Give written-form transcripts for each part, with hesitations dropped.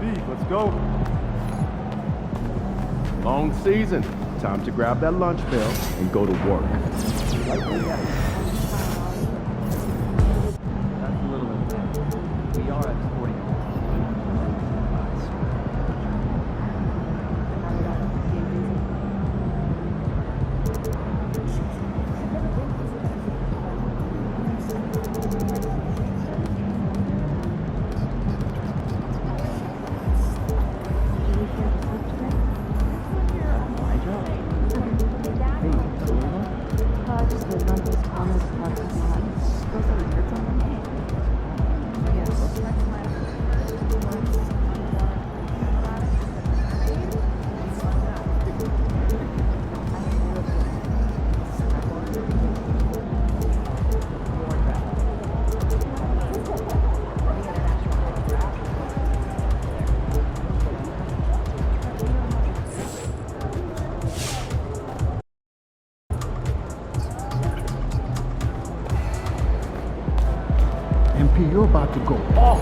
beef. Let's go. Long season. Time to grab that lunch bell and go to work. That's a little intense. We are exporting. MP, you're about to go off.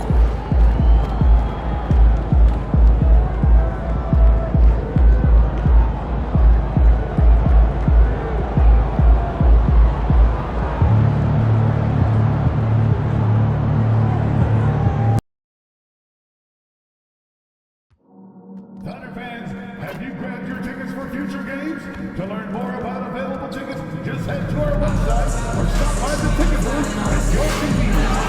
Thunder fans, have you grabbed your tickets for future games? To learn more about available tickets, just head to our website or stop by the ticket booth at your convenience.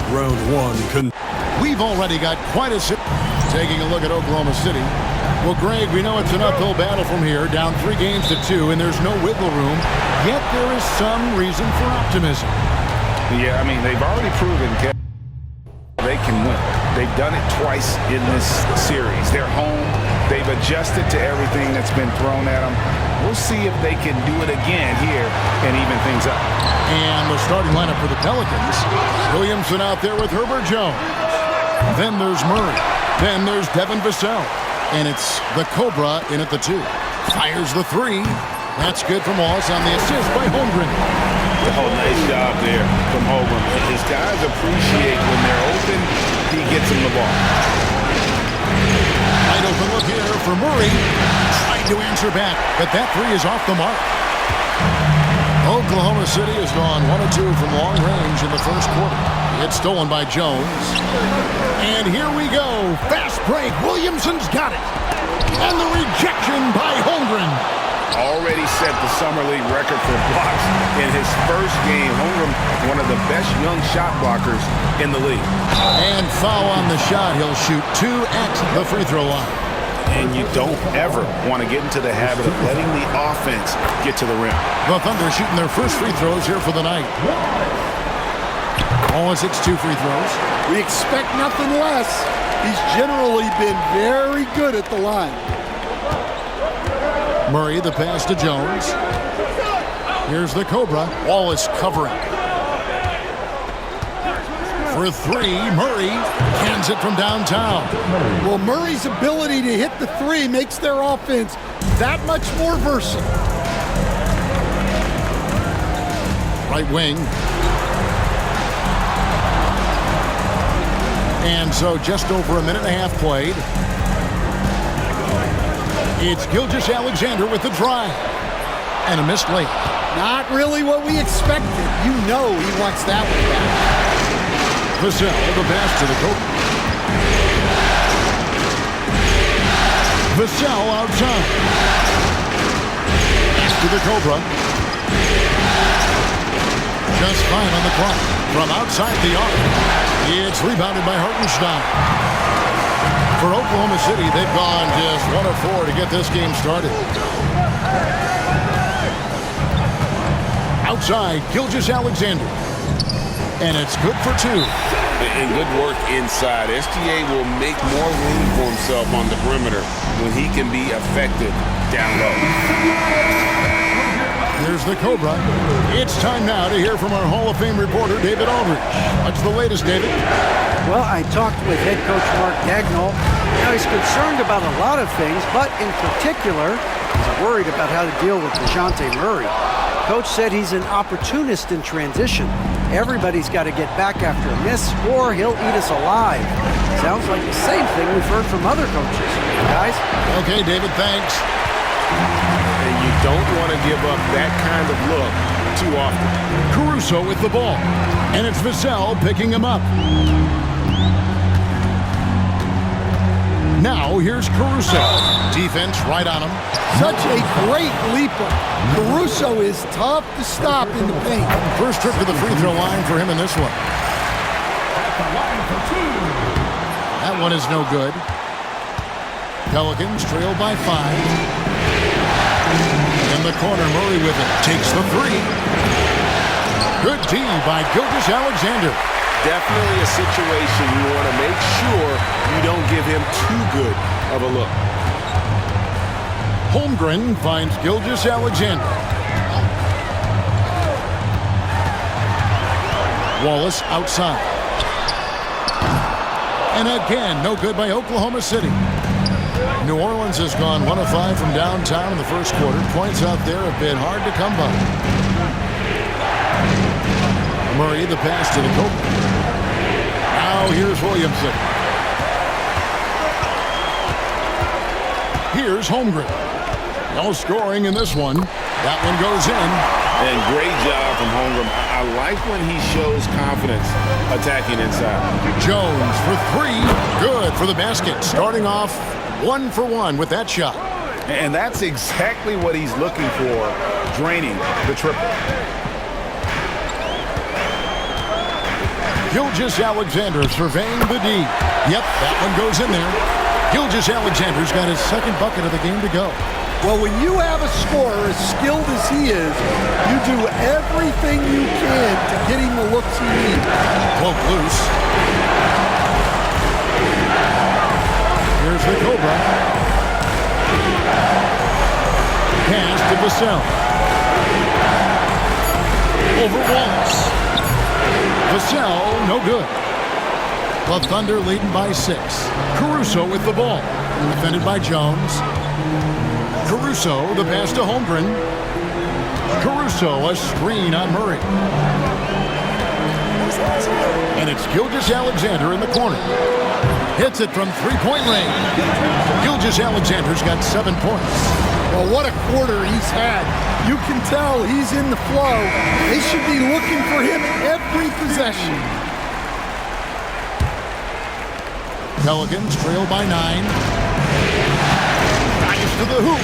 Round one. We've already got quite a... Taking a look at Oklahoma City. Well, Greg, we know it's an uphill battle from here, down 3-2, and there's no wiggle room. Yet there is some reason for optimism. Yeah, I mean, they've already proven they can win. They've done it twice in this series. They're home. They've adjusted to everything that's been thrown at them. We'll see if they can do it again here and even things up. And the starting lineup for the Pelicans. Williamson out there with Herbert Jones. Then there's Murray. Then there's Devin Vassell. And it's the Cobra in at the 2. Fires the 3. That's good from Wallace on the assist by Holmgren. Oh, nice job there from Holmgren. His guys appreciate when they're open, he gets them the ball. Wide open look here for Murray. Trying to answer back, but that 3 is off the mark. Oklahoma City has gone 1 of 2 from long range in the first quarter. It's stolen by Jones. And here we go. Fast break. Williamson's got it. And the rejection by Holmgren. Already set the Summer League record for blocks in his first game. Holmgren, one of the best young shot blockers in the league. And foul on the shot. He'll shoot 2 at the free throw line. And you don't ever want to get into the habit of letting the offense get to the rim. The Thunder shooting their first free throws here for the night. Wallace hits 2 free throws. We expect nothing less. He's generally been very good at the line. Murray, the pass to Jones. Here's the Cobra. Wallace covering. For 3, Murray cans it from downtown. Well, Murray's ability to hit the 3 makes their offense that much more versatile. Right wing. And so just over a minute and a half played. It's Gilgeous-Alexander with the drive. And a missed late. Not really what we expected. You know he wants that one back. Vassell, the pass to the Cobra. Vassell outside. Pass to the Cobra. Just fine on the clock. From outside the arc. It's rebounded by Hartenstein. For Oklahoma City, they've gone just 1 of 4 to get this game started. Outside, Gilgeous-Alexander. And it's good for 2. And good work inside. SGA will make more room for himself on the perimeter when he can be effective down low. Here's the Cobra. It's time now to hear from our Hall of Fame reporter, David Aldridge. What's the latest, David? Well, I talked with head coach Mark Daigneault. Now, he's concerned about a lot of things, but in particular, he's worried about how to deal with DeJounte Murray. Coach said he's an opportunist in transition. Everybody's got to get back after a miss or he'll eat us alive. Sounds like the same thing we've heard from other coaches. Guys? Okay, David, thanks. And you don't want to give up that kind of look too often. Caruso with the ball. And it's Vassell picking him up. Now here's Caruso. Defense right on him. Such a great leaper. Caruso is tough to stop in the paint. First trip to the free throw line for him in this one. That one is no good. Pelicans trail by 5. In the corner, Murray with it. Takes the 3. Good D by Gilgeous-Alexander. Definitely a situation you want to make sure you don't give him too good of a look. Holmgren finds Gilgeous-Alexander. Wallace outside. And again, no good by Oklahoma City. New Orleans has gone 1 of 5 from downtown in the first quarter. Points out there have been hard to come by. Murray, the pass to the Cobra. Now here's Williamson. Here's Holmgren. No scoring in this one. That one goes in. And great job from Holmgren. I like when he shows confidence attacking inside. Jones for 3. Good for the basket. Starting off 1 for 1 with that shot. And that's exactly what he's looking for, draining the triple. Gilgeous-Alexander surveying the D. Yep, that one goes in there. Gilgeous-Alexander's got his second bucket of the game to go. Well, when you have a scorer as skilled as he is, you do everything you can to get him the looks he needs. Poke loose. Here's the Cobra. Pass to Vassell. Over Wallace. Vassell, no good. The Thunder leading by 6. Caruso with the ball. Defended by Jones. Caruso, the pass to Holmgren. Caruso, a screen on Murray. And it's Gilgeous-Alexander in the corner. Hits it from three-point range. Gilgeous-Alexander's got 7 points. Well, what a quarter he's had. You can tell he's in the flow. They should be looking for him every possession. Pelicans trail by 9. Nice to the hoop.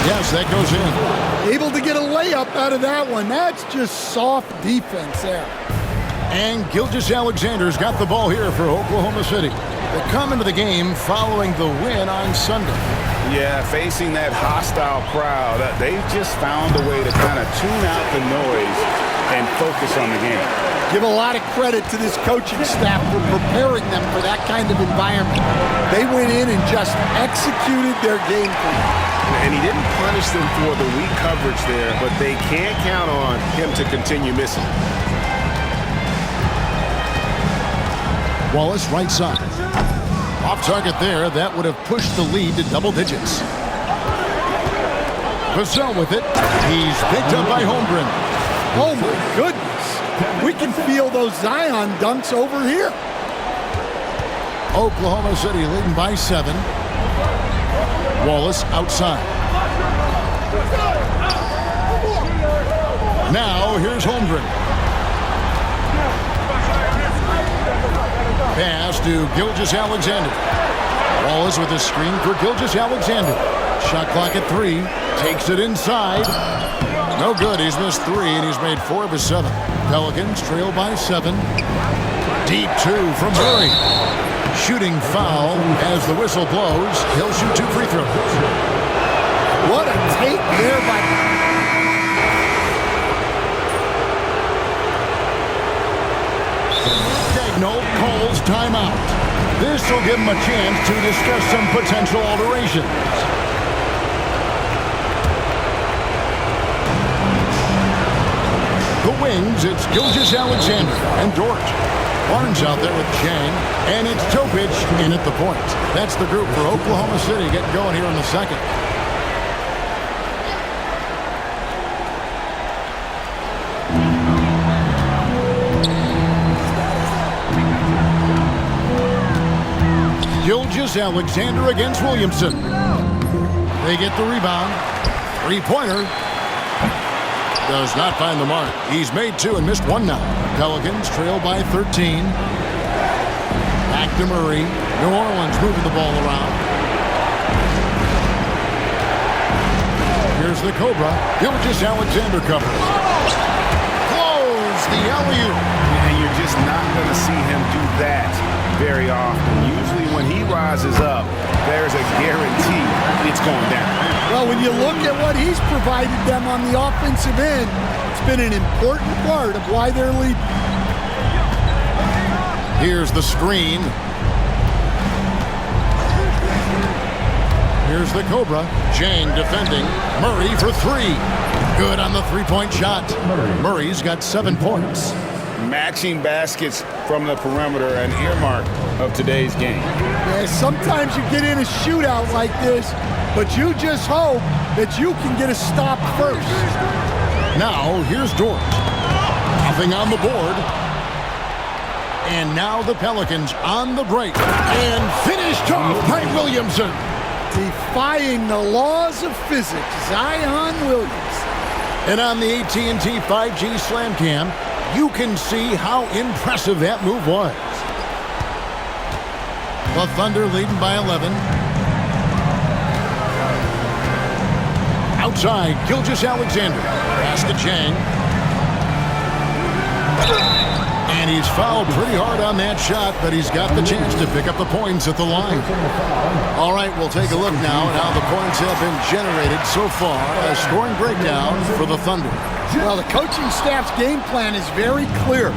Yes, that goes in. Able to get a layup out of that one. That's just soft defense there. And Gilgeous-Alexander's got the ball here for Oklahoma City. They come into the game following the win on Sunday. Yeah, facing that hostile crowd, they've just found a way to kind of tune out the noise and focus on the game. Give a lot of credit to this coaching staff for preparing them for that kind of environment. They went in and just executed their game plan. And he didn't punish them for the weak coverage there, but they can't count on him to continue missing. Wallace right side. Off target there. That would have pushed the lead to double digits. Vassell with it. He's picked up by Holmgren. Oh my goodness. We can feel those Zion dunks over here. Oklahoma City leading by 7. Wallace outside. Now here's Holmgren. Pass to Gilgeous-Alexander. Wallace with a screen for Gilgeous-Alexander. Shot clock at 3. Takes it inside. No good. He's missed 3, and he's made 4 of his 7. Pelicans trail by 7. Deep 2 from Murray. Shooting foul as the whistle blows. He'll shoot 2 free throws. What a take there by... Daigneault calls timeout. This will give him a chance to discuss some potential alterations. The wings, it's Gilgeous-Alexander and Dort. Barnes out there with Chang, and it's Topic in at the point. That's the group for Oklahoma City getting going here in the second. Gilgeous-Alexander against Williamson. They get the rebound. Three-pointer. Does not find the mark. He's made two and missed one now. Pelicans trail by 13. Back to Murray. New Orleans moving the ball around. Here's the Cobra. Gilgeous-Alexander covers. Close the alley-oop. And you're just not going to see him do that very often. Usually when he rises up, there's a guarantee it's going down. Well, when you look at what he's provided them on the offensive end, it's been an important part of why they're leading. Here's the screen. Here's the Cobra. Jang defending. Murray for three. Good on the three-point shot. Murray's got 7 points. Matching baskets from the perimeter, an earmark of today's game. Yeah, sometimes you get in a shootout like this, but you just hope that you can get a stop first. Now, here's Dort. Nothing on the board. And now the Pelicans on the break. And finished off by Williamson. Defying the laws of physics, Zion Williams. And on the AT&T 5G Slam Cam, you can see how impressive that move was. The Thunder leading by 11. Outside, Gilgeous-Alexander. Pass to Jang. And he's fouled pretty hard on that shot, but he's got the chance to pick up the points at the line. All right, we'll take a look now at how the points have been generated so far. A scoring breakdown for the Thunder. Well, the coaching staff's game plan is very clear.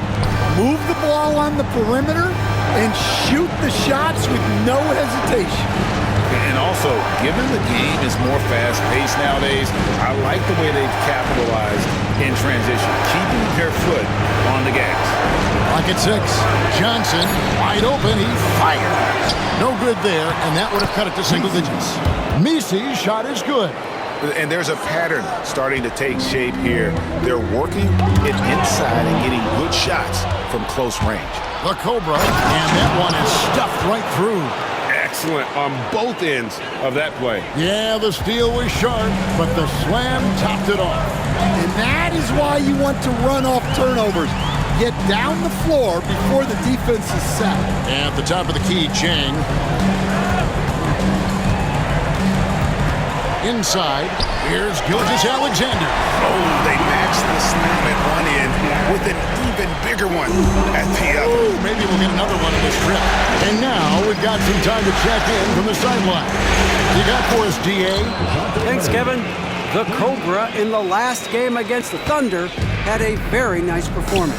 Move the ball on the perimeter and shoot the shots with no hesitation. And also, given the game is more fast-paced nowadays, I like the way they've capitalized in transition, keeping their foot on the gas. Clock at 6. Johnson, wide open. He fires. No good there, and that would have cut it to single digits. Misi's shot is good. And there's a pattern starting to take shape here. They're working it inside and getting good shots from close range. The Cobra, and that one is stuffed right through. Excellent on both ends of that play. Yeah, the steal was sharp, but the slam topped it off. And that is why you want to run off turnovers. Get down the floor before the defense is set. And at the top of the key, Jang. Inside, here's Gilgeous-Alexander. Oh, they matched the slam at one end with an even bigger one at the other. Ooh, maybe we'll get another one on this trip. And now we've got some time to check in from the sideline. You got for us, D.A.? Thanks, Kevin. The Cobra in the last game against the Thunder had a very nice performance.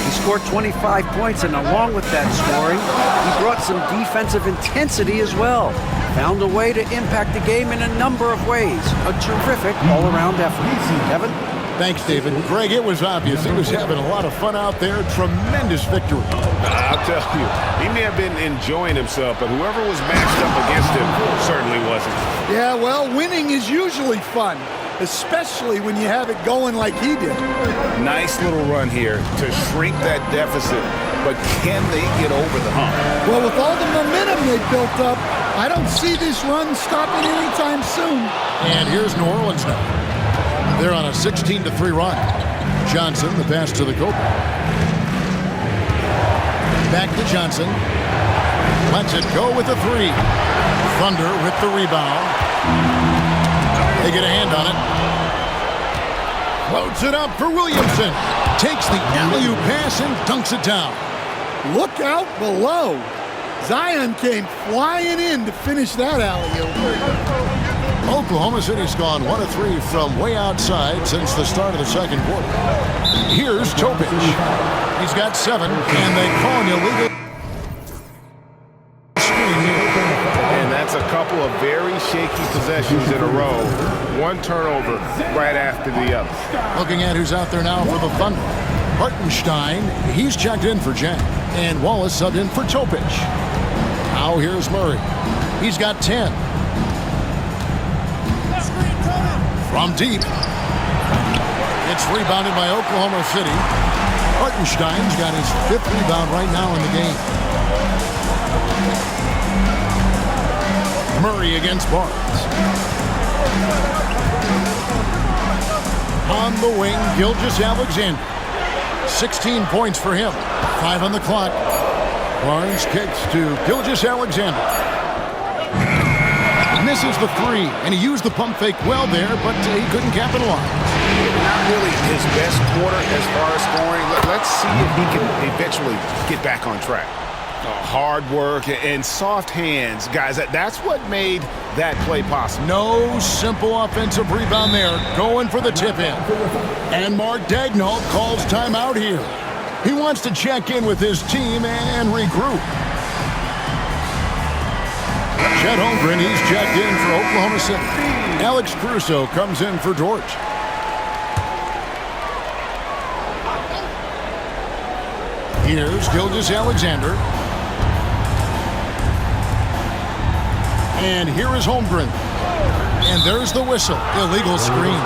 He scored 25 points, and along with that scoring, he brought some defensive intensity as well. Found a way to impact the game in a number of ways. A terrific all-around effort. Kevin? Thanks, David. Greg, it was obvious. He was having a lot of fun out there. Tremendous victory. I'll tell you, he may have been enjoying himself, but whoever was matched up against him certainly wasn't. Yeah, well, winning is usually fun, especially when you have it going like he did. Nice little run here to shrink that deficit, but can they get over the hump? Well, with all the momentum they built up, I don't see this run stopping anytime soon. And here's New Orleans now. They're on a 16-3 run. Johnson, the pass to the Cobra. Back to Johnson. Lets it go with a three. Thunder with the rebound. They get a hand on it. Floats it up for Williamson. Takes the alley-oop pass and dunks it down. Look out below. Zion came flying in to finish that alley-oop. Oklahoma City's gone 1 of 3 from way outside since the start of the second quarter. Here's Topic. He's got 7, and they call an illegal screen here. And that's a couple of very shaky possessions in a row. One turnover right after the other. Looking at who's out there now for the Thunder. Hartenstein, he's checked in for Jack. And Wallace subbed in for Topic. Now here's Murray. He's got 10. From deep. It's rebounded by Oklahoma City. Hartenstein's got his 5th rebound right now in the game. Murray against Barnes. On the wing, Gilgeous-Alexander. 16 points for him. 5 on the clock. Barnes kicks to Gilgeous-Alexander. Misses the three, and he used the pump fake well there, but he couldn't capitalize. Not really his best quarter as far as scoring. Let's see if he can eventually get back on track. Hard work and soft hands, guys. That's what made that play possible. No simple offensive rebound there. Going for the tip-in. And Mark Daigneault calls timeout here. He wants to check in with his team and regroup. Chet Holmgren, he's checked in for Oklahoma City. Alex Caruso comes in for George. Here's Gilgeous-Alexander. And here is Holmgren. And there's the whistle. Illegal screen.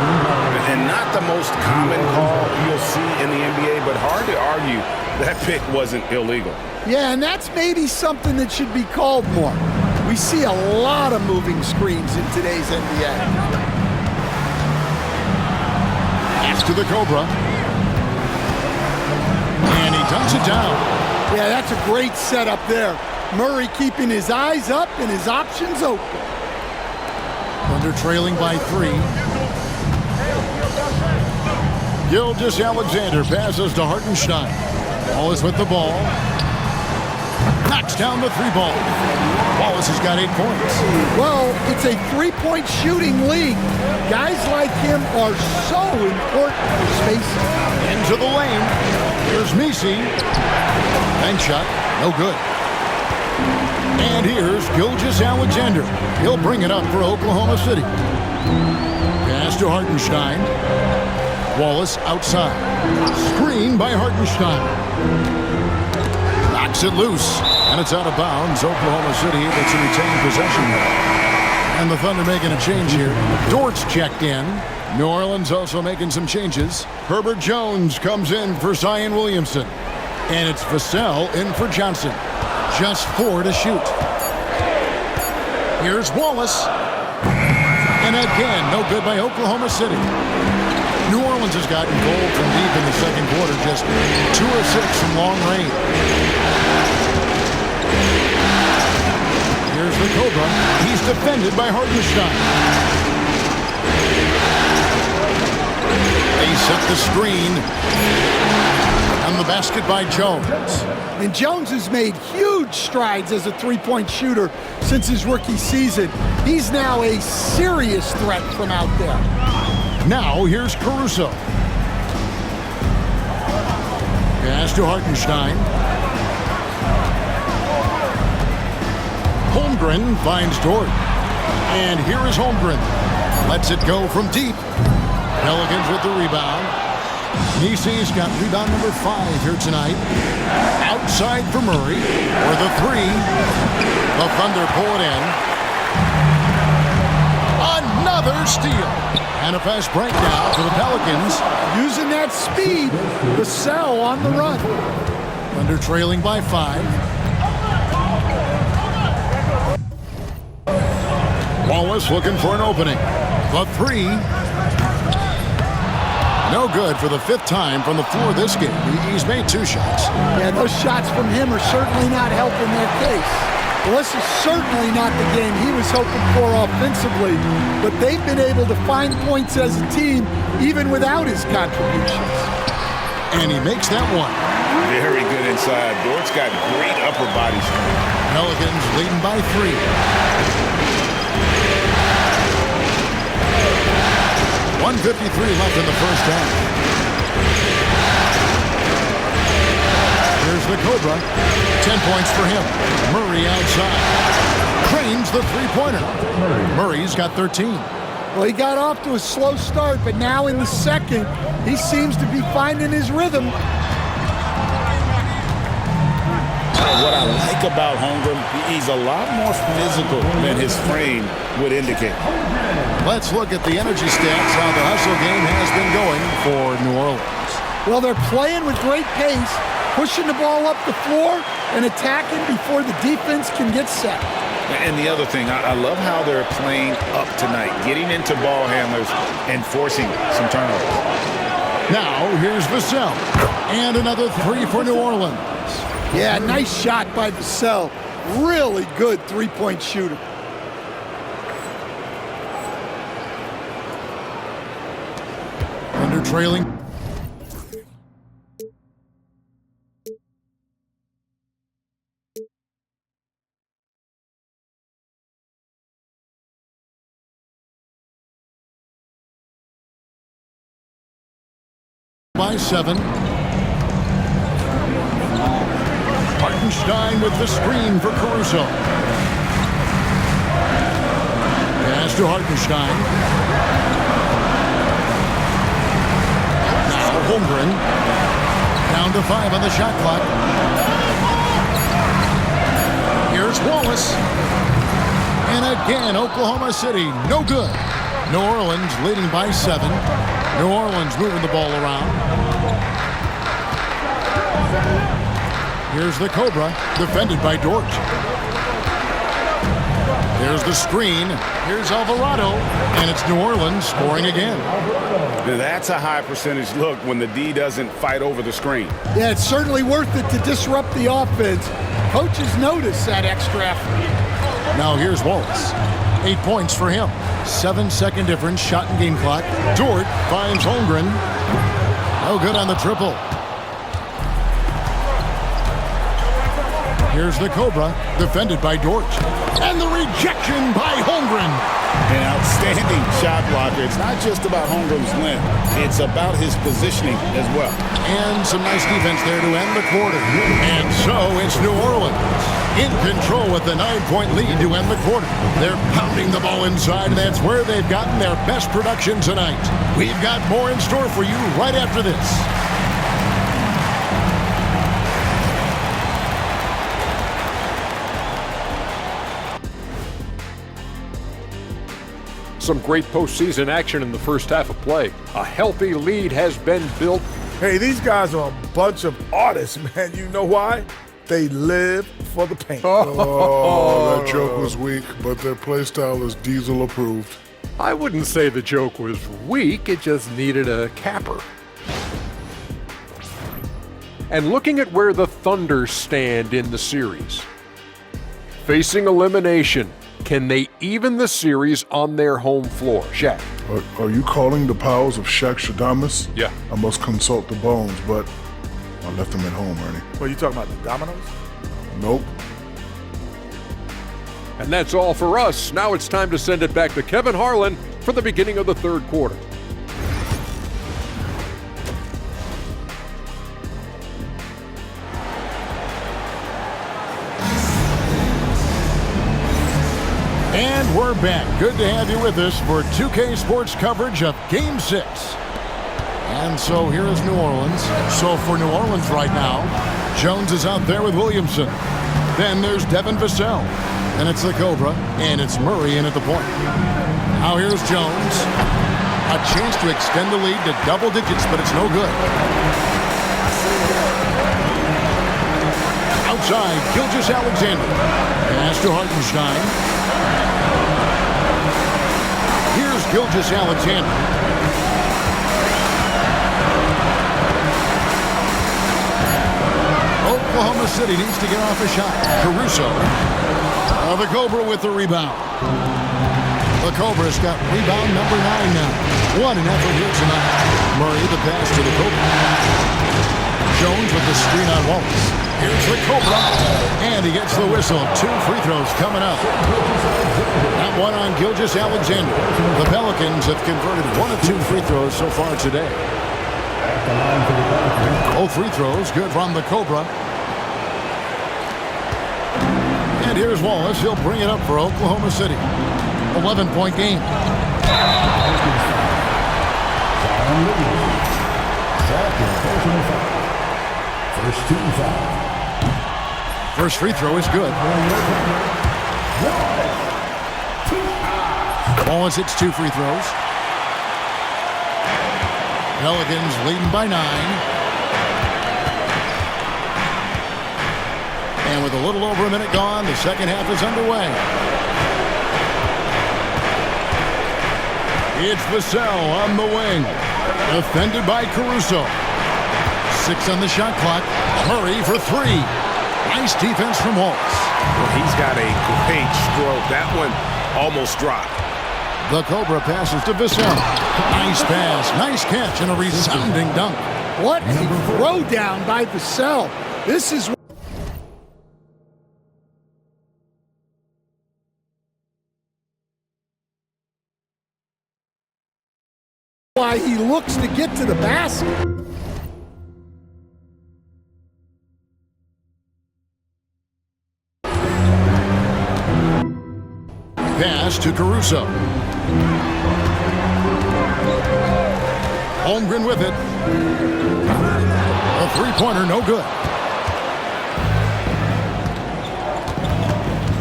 And not the most common call you'll see in the NBA, but hard to argue that pick wasn't illegal. Yeah, and that's maybe something that should be called more. We see a lot of moving screens in today's NBA. Pass to the Cobra. And he dumps it down. Yeah, that's a great setup there. Murray keeping his eyes up and his options open. Thunder trailing by 3. Gilgeous-Alexander passes to Hartenstein. Wallace with the ball. Knocks down the 3-ball. Wallace has got 8 points. Well, it's a three-point shooting league. Guys like him are so important for spacing. Into the lane. Here's Messi. Bank shot. No good. And here's Gilgeous-Alexander. He'll bring it up for Oklahoma City. Pass to Hartenstein. Wallace outside. Screen by Hartenstein. Knocks it loose. And it's out of bounds. Oklahoma City able to retain possession. And the Thunder making a change here. Dort's checked in. New Orleans also making some changes. Herbert Jones comes in for Zion Williamson. And it's Vassell in for Johnson. Just 4 to shoot. Here's Wallace. And again, no good by Oklahoma City. New Orleans has gotten gold from deep in the second quarter. Just 2 of 6 from long range. Here's the Cobra. He's defended by Hartenstein. They set the screen. And the basket by Jones. And Jones has made huge strides as a three-point shooter since his rookie season. He's now a serious threat from out there. Now here's Caruso. Pass to Hartenstein. Holmgren finds Dort. And here is Holmgren. Lets it go from deep. Pelicans with the rebound. Nisi's got rebound number 5 here tonight. Outside for Murray. For the 3. The Thunder pull it in. Another steal. And a fast break now for the Pelicans. Using that speed, Vassell on the run. Thunder trailing by 5. Wallace looking for an opening. The 3. No good for the 5th time from the floor this game. He's made 2 shots. Yeah, those shots from him are certainly not helping their case. Well, this is certainly not the game he was hoping for offensively, but they've been able to find points as a team even without his contributions. And he makes that one. Very good inside. Dort's got great upper body strength. Pelicans leading by 3. 1:53 left in the first half. Here's the Cobra. 10 points for him. Murray outside. Cranes the three-pointer. Murray's got 13. Well, he got off to a slow start, but now in the second, he seems to be finding his rhythm. What I like about Holmgren, he's a lot more physical than his frame would indicate. Let's look at the energy stats, how the hustle game has been going for New Orleans. Well, they're playing with great pace, pushing the ball up the floor and attacking before the defense can get set. And the other thing, I love how they're playing up tonight, getting into ball handlers and forcing some turnovers. Now, here's Vassell. And another three for New Orleans. Yeah, nice shot by Vassell. Really good three-point shooter. Under trailing. By 7. Hartenstein with the screen for Caruso. Pass to Hartenstein. Now Holmgren. Down to 5 on the shot clock. Here's Wallace. And again, Oklahoma City, no good. New Orleans leading by 7. New Orleans moving the ball around. Here's the Cobra, defended by Dort. There's the screen. Here's Alvarado, and it's New Orleans scoring again. That's a high percentage look when the D doesn't fight over the screen. Yeah, it's certainly worth it to disrupt the offense. Coaches notice that extra effort. Now here's Wallace. 8 points for him. 7-second difference, shot and game clock. Dort finds Holmgren. No good on the triple. Here's the Cobra, defended by Dort. And the rejection by Holmgren. An outstanding shot blocker. It's not just about Holmgren's length. It's about his positioning as well. And some nice defense there to end the quarter. And so it's New Orleans in control with the 9-point lead to end the quarter. They're pounding the ball inside, and that's where they've gotten their best production tonight. We've got more in store for you right after this. Some great postseason action in the first half of play. A healthy lead has been built. Hey, these guys are a bunch of artists, man. You know why? They live for the paint. Oh, that joke was weak, but their play style is Diesel approved. I wouldn't say the joke was weak, it just needed a capper. And looking at where the Thunder stand in the series, facing elimination, can they even the series on their home floor? Shaq. Are you calling the powers of Shaq Shadamas? Yeah. I must consult the bones, but I left them at home, Ernie. What, are you talking about, the dominoes? Nope. And that's all for us. Now it's time to send it back to Kevin Harlan for the beginning of the third quarter. And we're back. Good to have you with us for 2K Sports coverage of Game 6. And so here is New Orleans. So for New Orleans right now, Jones is out there with Williamson. Then there's Devin Vassell. And it's the Cobra, and it's Murray in at the point. Now here's Jones. A chance to extend the lead to double digits, but it's no good. Outside, Gilgeous-Alexander. Pass to Hartenstein. Here's Gilgeous-Alexander. Oklahoma City needs to get off a shot. Caruso. The Cobra with the rebound. The Cobra's got rebound number 9 now. What an effort here tonight. Murray the pass to the Cobra. Jones with the screen on Wallace. Here's the Cobra. And he gets the whistle. 2 free throws coming up. That one on Gilgeous-Alexander. The Pelicans have converted 1 of 2 free throws so far today. Both free throws good from the Cobra. And here's Wallace. He'll bring it up for Oklahoma City. 11-point game. First free throw is good. Wallace hits 2 free throws. Pelicans leading by 9. And with a little over a minute gone, the second half is underway. It's Vassell on the wing. Defended by Caruso. 6 on the shot clock. Murray for 3. Nice defense from Wallace. Well, he's got a great stroke. That one almost dropped. The Cobra passes to Vassell. Nice pass, nice catch, and a resounding dunk. What a throw down by Vassell. This is why he looks to get to the basket. Pass to Caruso. Holmgren with it. A three-pointer, no good.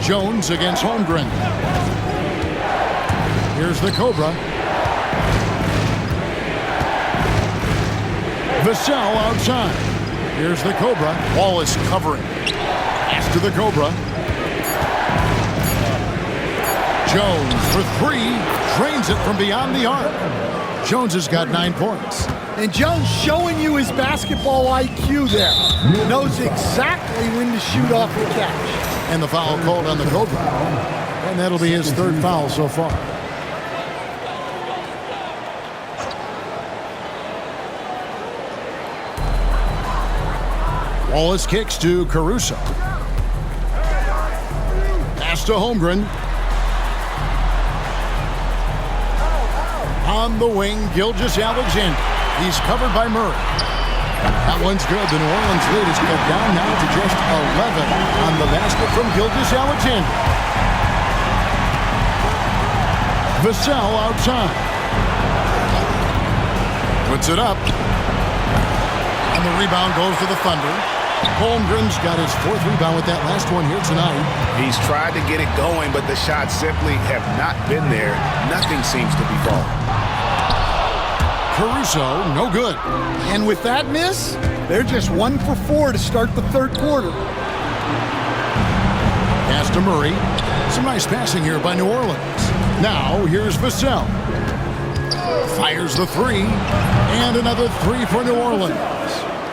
Jones against Holmgren. Here's the Cobra. Vassell outside. Here's the Cobra. Wallace covering. Pass to the Cobra. Jones for 3. Drains it from beyond the arc. Jones has got 9 points. And Jones showing you his basketball IQ there. Knows exactly when to shoot off the catch. And the foul called on the Cobra. And that'll be his 3rd foul so far. Wallace kicks to Caruso. Pass to Holmgren. On the wing, Gilgeous-Alexander. He's covered by Murray. That one's good. The New Orleans lead is cut down now to just 11 on the basket from Gilgeous-Alexander. Vassell outside. Puts it up. And the rebound goes to the Thunder. Holmgren's got his 4th rebound with that last one here tonight. He's tried to get it going, but the shots simply have not been there. Nothing seems to be falling. Caruso, no good. And with that miss, they're just 1 for 4 to start the 3rd quarter. Pass to Murray. Some nice passing here by New Orleans. Now, here's Vassell. Fires the 3. And another 3 for New Orleans.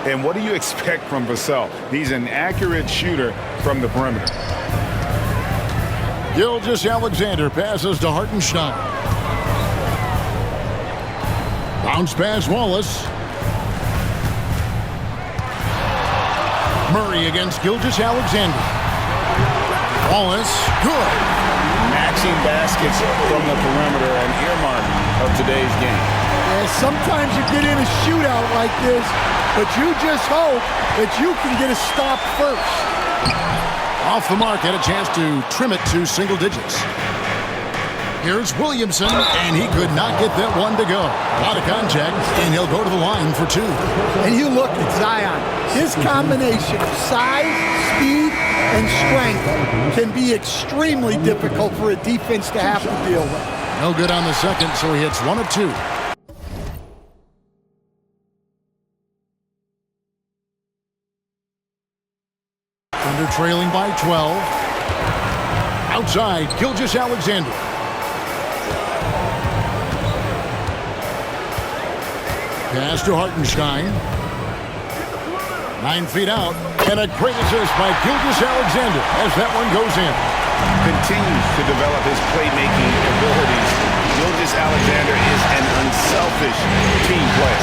And what do you expect from Vassell? He's an accurate shooter from the perimeter. Gilgeous-Alexander passes to Hartenstein. Bounce pass Wallace. Murray against Gilgeous-Alexander. Wallace, good. Matching baskets from the perimeter, an earmark of today's game. Yeah, sometimes you get in a shootout like this, but you just hope that you can get a stop first. Off the mark, had a chance to trim it to single digits. Here's Williamson, and he could not get that one to go. A lot of contact, and he'll go to the line for 2. And you look at Zion. His combination of size, speed, and strength can be extremely difficult for a defense to have to deal with. No good on the second, so he hits 1 of 2. Thunder trailing by 12. Outside, Gilgeous-Alexander. Pass to Hartenstein. 9 feet out. And a great assist by Gilgeous-Alexander as that one goes in. Continues to develop his playmaking abilities. Gilgeous-Alexander is an unselfish team player.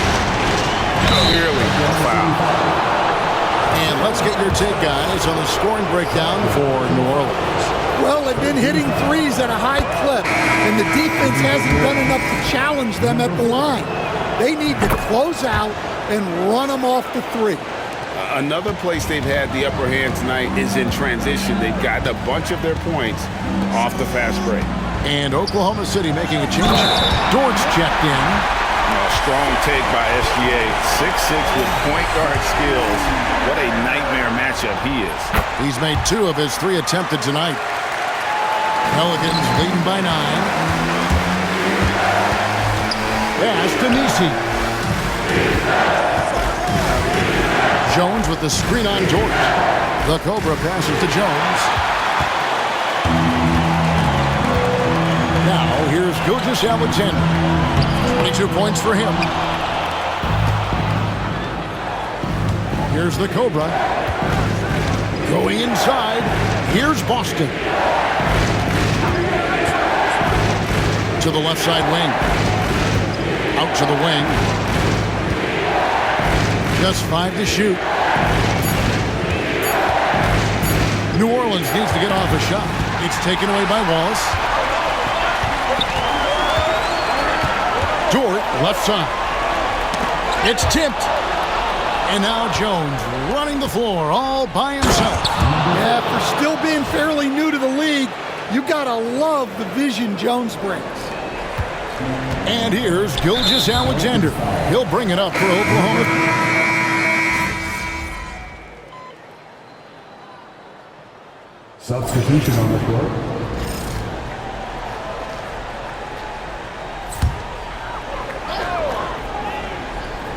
Clearly a foul. And let's get your take, guys, on the scoring breakdown for New Orleans. Well, they've been hitting threes at a high clip, and the defense hasn't done enough to challenge them at the line. They need to close out and run them off the 3. Another place they've had the upper hand tonight is in transition. They've gotten a bunch of their points off the fast break. And Oklahoma City making a change. Dortch checked in. Strong take by SGA. 6'6" with point guard skills. What a nightmare matchup he is. He's made 2 of his 3 attempted tonight. Pelicans leading by 9. Pass to Nisi. Jones with the screen on George. The Cobra passes to Jones. Now here's Gilgeous-Alexander. 22 points for him. Here's the Cobra. Going inside. Here's Boston. To the left side wing. Out to the wing. Just 5 to shoot. New Orleans needs to get off a shot. It's taken away by Wallace. Dort, left side. It's tipped. And now Jones running the floor all by himself. Yeah, for still being fairly new to the league, you gotta love the vision Jones brings. And here's Gilgeous-Alexander. He'll bring it up for Oklahoma. Substitution on the court.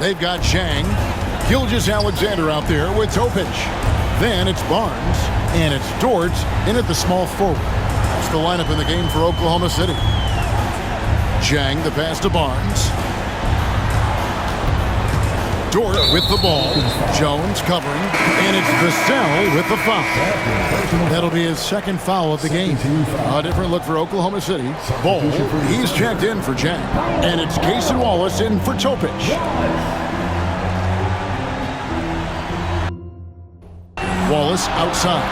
They've got Chang. Gilgeous-Alexander out there with Topic. Then it's Barnes. And it's Dort in at the small forward. That's the lineup in the game for Oklahoma City. Chang, the pass to Barnes. Dort with the ball. Jones covering. And it's Vassell with the foul. That'll be his second foul of the game. A different look for Oklahoma City. Ball, he's checked in for Chang. And it's Cason Wallace in for Topic. Wallace outside.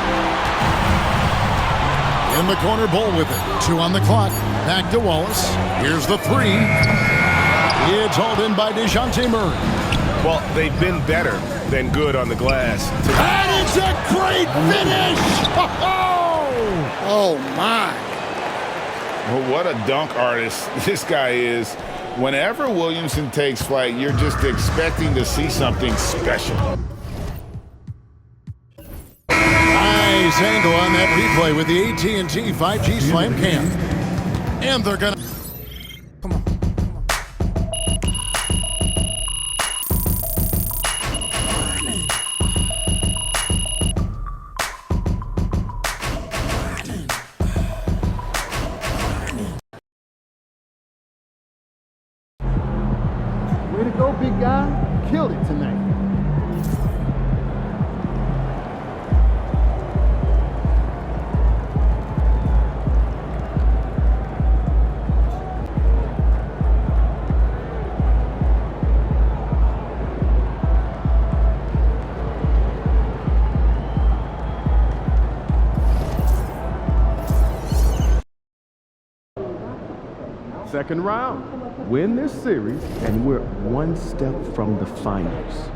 In the corner, Bull with it. 2 on the clock. Back to Wallace. Here's the 3. It's hauled in by DeJounte Murray. Well, they've been better than good on the glass. And it's a great finish! Oh, my. Well, what a dunk artist this guy is. Whenever Williamson takes flight, you're just expecting to see something special. Nice angle on that replay with the AT&T 5G Slam Cam. And they're gonna... Way to go, big guy. Killed it tonight. Second round. Win this series, and we're one step from the finals.